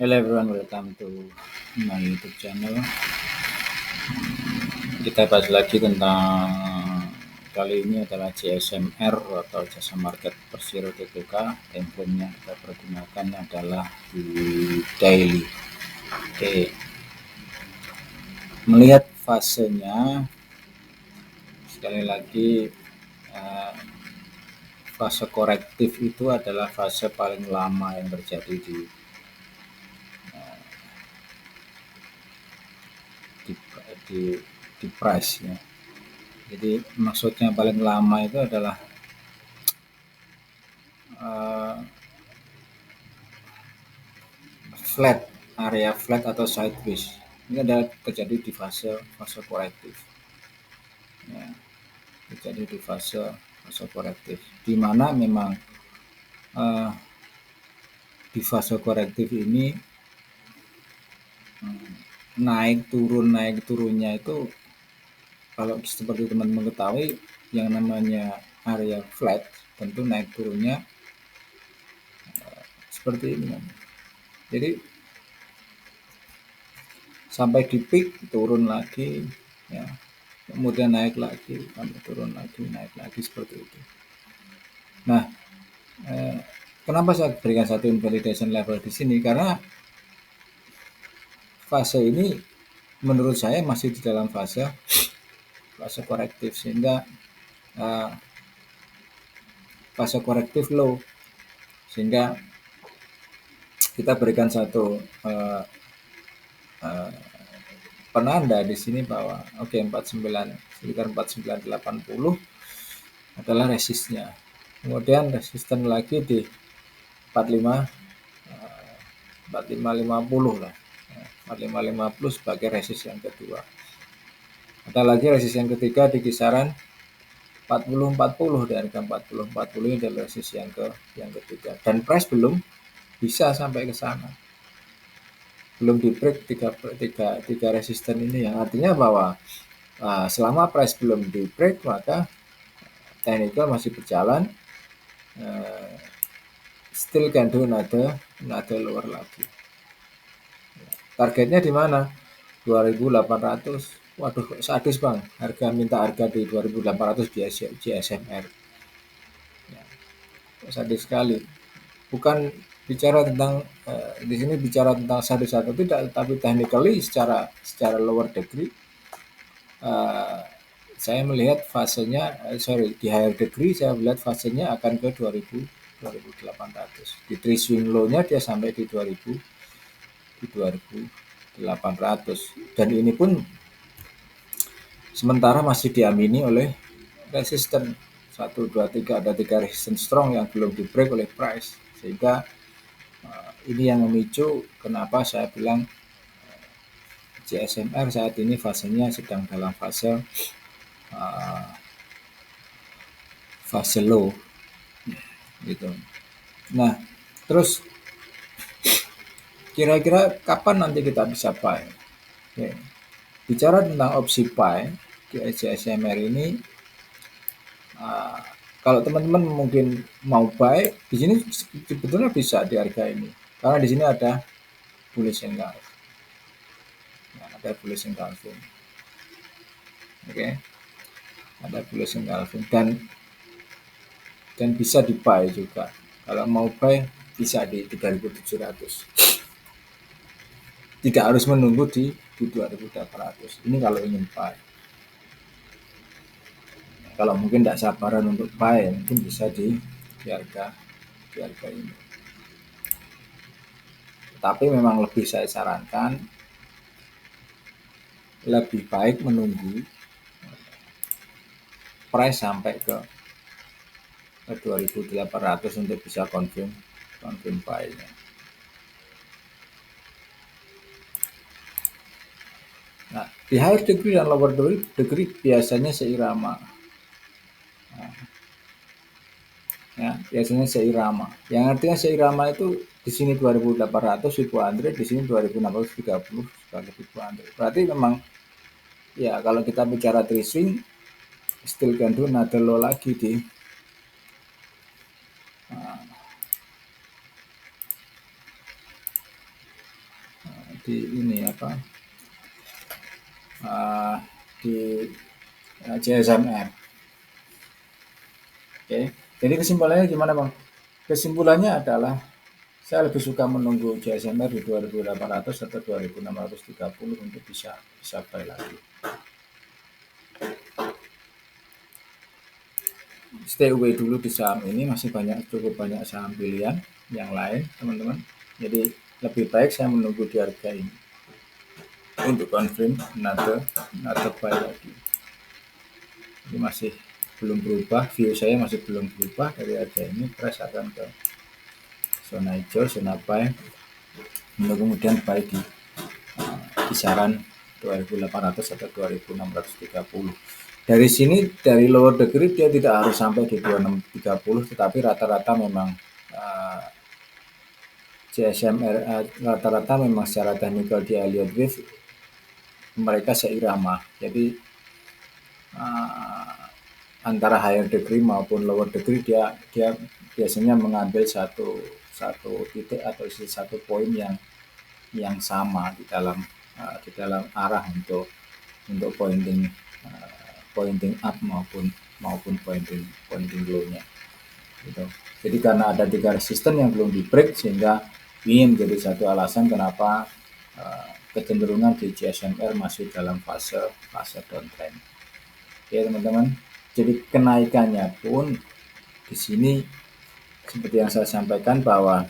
Hello everyone, welcome to my YouTube channel. Kita bahas lagi tentang kali ini adalah JSMR atau Jasa Market Persero TBK. Time frame yang kita pergunakan adalah di daily. Oke, melihat fasenya sekali lagi, fase korektif itu adalah fase paling lama yang terjadi di price ya. Jadi maksudnya paling lama itu adalah flat, area flat atau sideways. Ini adalah terjadi di fase korektif. Ya, terjadi di fase korektif, di mana memang di fase korektif ini naik turunnya itu, kalau seperti teman-teman ketahui, yang namanya area flat tentu naik turunnya seperti ini. Jadi sampai di peak turun lagi ya, kemudian naik lagi, sampai turun lagi, naik lagi, seperti itu. Nah, kenapa saya berikan satu invalidation level di sini? Karena fase ini menurut saya masih di dalam fase korektif, sehingga fase korektif low, sehingga kita berikan satu penanda di sini bahwa oke, 49, sekitar 4980 adalah resistnya. Kemudian resisten lagi di 4550 lah. 4550 sebagai resist yang kedua. Ada lagi resist yang ketiga di kisaran 4040, dari harga 4040 ini adalah resist yang ketiga, dan price belum bisa sampai ke sana, belum di break tiga resisten ini, yang artinya bahwa selama price belum di break maka technical masih berjalan, still can do another lower lagi. Targetnya di mana? 2800. Waduh, kok sadis bang, minta harga di 2800 di JSMR ya, sadis sekali. Bukan bicara tentang di sini bicara tentang sadis atau tidak, tapi technically secara lower degree, saya melihat fasenya di higher degree saya melihat fasenya akan ke 2800. Di 3 swing low-nya dia sampai di 2800, dan ini pun sementara masih diamini oleh resisten 1, 2, 3, ada 3 resisten strong yang belum di break oleh price, sehingga ini yang memicu kenapa saya bilang JSMR saat ini fasenya sedang dalam fase low gitu. Nah, terus kira-kira kapan nanti kita bisa buy? Oke. Bicara tentang opsi buy di JSMR ini, kalau teman-teman mungkin mau buy di sini sebetulnya bisa di harga ini, karena di sini ada bullish engulf. Nah, ada bullish engulfing. Oke. Ada bullish engulfing, dan bisa di buy juga. Kalau mau buy bisa di 3700. Tidak harus menunggu di 2800. Ini kalau ingin buy. Kalau mungkin tidak sabaran untuk buy, mungkin bisa di harga ini. Tapi memang lebih saya sarankan lebih baik menunggu price sampai ke 2800 untuk bisa confirm buy-nya. Nah, di higher degree dan lower degree biasanya seirama. Ya, biasanya seirama. Yang artinya seirama itu di sini 2800 ribu Andre, di sini 2630 sebagai ribu Andre. Berarti memang ya, kalau kita bicara tracing, still can do another low lagi di ini apa di CSMR. Oke, jadi kesimpulannya gimana Bang? Kesimpulannya adalah saya lebih suka menunggu CSMR di 2800 atau 2630 untuk bisa buy lagi. Stay away dulu di saham ini, masih cukup banyak saham pilihan yang lain teman-teman. Jadi lebih baik saya menunggu di harga ini untuk confirm another buy lagi. Ini masih belum berubah, view saya masih belum berubah dari harga ini. Price akan ke zona hijau, zona buy, untuk kemudian buy di kisaran 2800 atau 2630. Dari sini, dari lower degree dia tidak harus sampai di 2630, tetapi rata-rata memang CSMR rata-rata memang secara teknikal di Elliott Wave mereka seirama. Jadi antara higher degree maupun lower degree dia biasanya mengambil satu titik atau satu poin yang sama di dalam arah untuk pointing up maupun pointing low-nya gitu. Jadi karena ada 3 resisten yang belum di break, sehingga ini menjadi satu alasan kenapa kecenderungan di CSMR masih dalam fase downtrend. Oke teman-teman, jadi kenaikannya pun di sini seperti yang saya sampaikan bahwa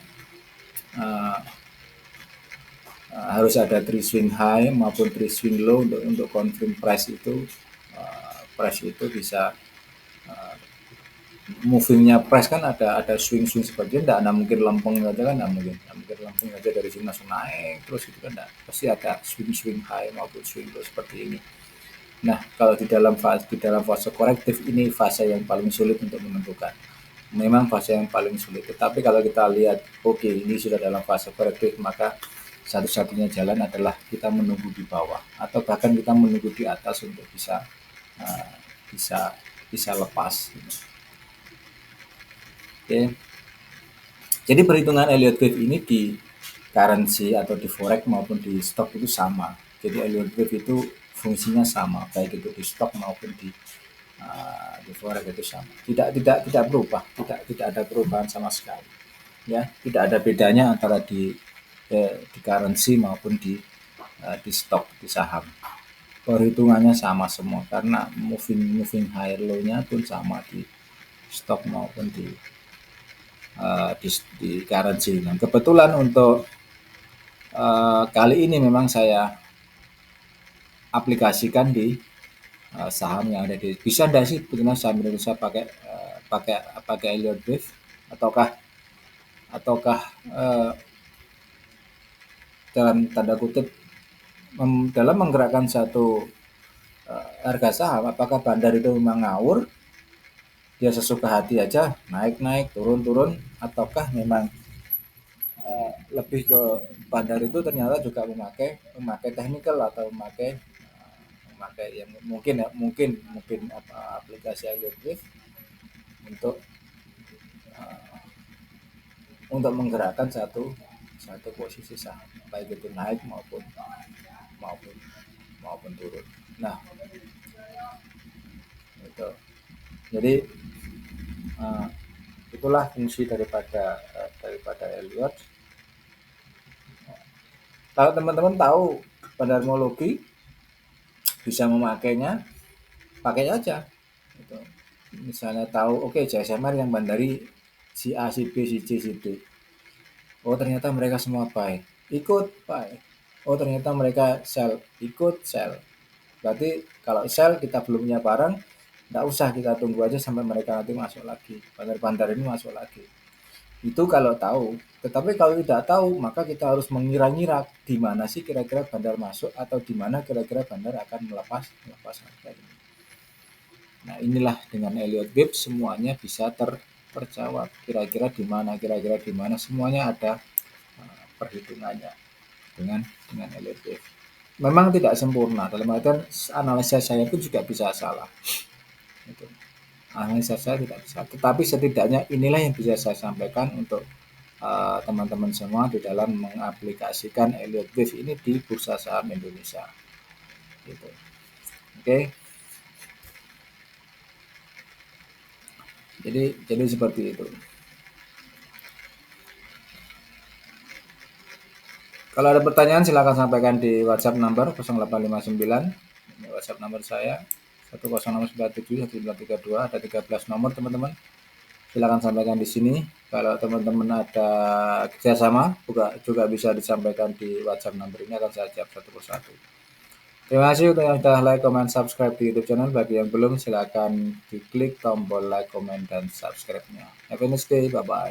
harus ada 3 swing high maupun 3 swing low untuk confirm price itu bisa movingnya price kan ada swing seperti itu, tidak mungkin lempeng saja kan, mungkin lempeng saja dari sini langsung naik terus itu kan, pasti ada swing high maupun swing low seperti ini. Nah kalau di dalam fase korektif ini fase yang paling sulit untuk menentukan, memang fase yang paling sulit. Tetapi kalau kita lihat oke, ini sudah dalam fase korektif, maka satu-satunya jalan adalah kita menunggu di bawah atau bahkan kita menunggu di atas untuk bisa lepas. Oke. Jadi perhitungan Elliott Wave ini di currency atau di forex maupun di stok itu sama. Jadi Elliott Wave itu fungsinya sama, baik itu di stok maupun di forex itu sama. Tidak berubah, tidak ada perubahan sama sekali. Ya, tidak ada bedanya antara di currency maupun di stok, di saham. Perhitungannya sama semua karena moving higher low-nya pun sama di stok maupun di currency. Nah, kebetulan untuk kali ini memang saya aplikasikan di saham yang ada di, bisa enggak sih bagaimana saham Indonesia pakai Elliott Wave ataukah dalam tanda kutip dalam menggerakkan satu harga saham, apakah bandar itu memang ngawur, dia sesuka hati aja naik turun, ataukah memang lebih ke bandar itu ternyata juga memakai technical atau memakai yang mungkin aplikasi Elliott Wave untuk menggerakkan satu posisi saham, baik itu naik maupun turun. Nah itu jadi itulah fungsi daripada Elliott. Kalau teman-teman tahu bandarmologi bisa memakainya, pakai aja gitu. Misalnya tahu CSMR yang bandari si A, si B, si C, si D, oh ternyata mereka semua buy, ikut buy. Oh ternyata mereka sell, ikut sell. Berarti kalau sell kita belum punya barang, tidak usah, kita tunggu aja sampai mereka nanti masuk lagi, bandar-bandar ini masuk lagi. Itu kalau tahu. Tetapi kalau tidak tahu, maka kita harus mengira-ngira di mana sih kira-kira bandar masuk atau di mana kira-kira bandar akan melepas harga ini. Nah inilah dengan Elliott Wave semuanya bisa terjawab. Kira-kira di mana semuanya ada perhitungannya dengan Elliott Wave. Memang tidak sempurna, dalam artian analisa saya pun juga bisa salah. Gitu. Analisa saya tidak bisa, tetapi setidaknya inilah yang bisa saya sampaikan untuk teman-teman semua di dalam mengaplikasikan Elliott Wave ini di bursa saham Indonesia. Gitu. Oke. Jadi seperti itu. Kalau ada pertanyaan silakan sampaikan di WhatsApp number 0859. Ini WhatsApp number saya 1069719332, ada 13 nomor teman-teman. Silakan sampaikan di sini. Kalau teman-teman ada kerjasama juga bisa disampaikan di WhatsApp number ini, akan saya jawab satu persatu. Terima kasih untuk yang sudah like, comment, subscribe di YouTube channel. Bagi yang belum, silakan diklik tombol like, comment, dan subscribe-nya. Have a nice day. Bye-bye.